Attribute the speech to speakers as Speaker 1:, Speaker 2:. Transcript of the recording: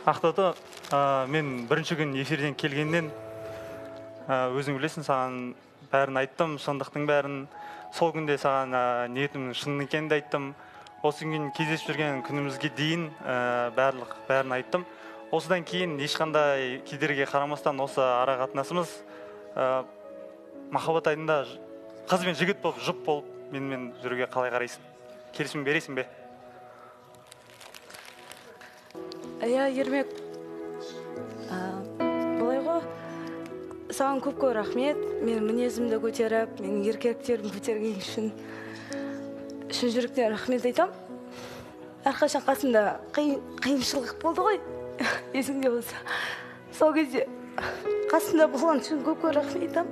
Speaker 1: Ақтоты, мен бірінші күн эфирден келгеннен өзің білесің, саған бәрін айттым, шындықтың бәрін. Сол күнде саған ниетімнің шын екенін айттым. Осы күн кездесіп жүрген күнімізге дейін бәрін айттым. Осыдан кейін ешқандай кедергі қарамастан осы ара қатынасымыз махаббат айдында қыз бен жігіт болып, жұп болып менімен жүруге қалай қарайсың? Келісім бересің бе?
Speaker 2: Ермек, былай ғой, саған көп рахмет. Мен мінезімді көтеріп, менің еркектерімді көтерген үшін шын жүректен рахмет айтам. Әрқашан қасымда қиыншылық болды ғой, есіңде болса. Сол кезде қасымда болған үшін көп рахмет айтам.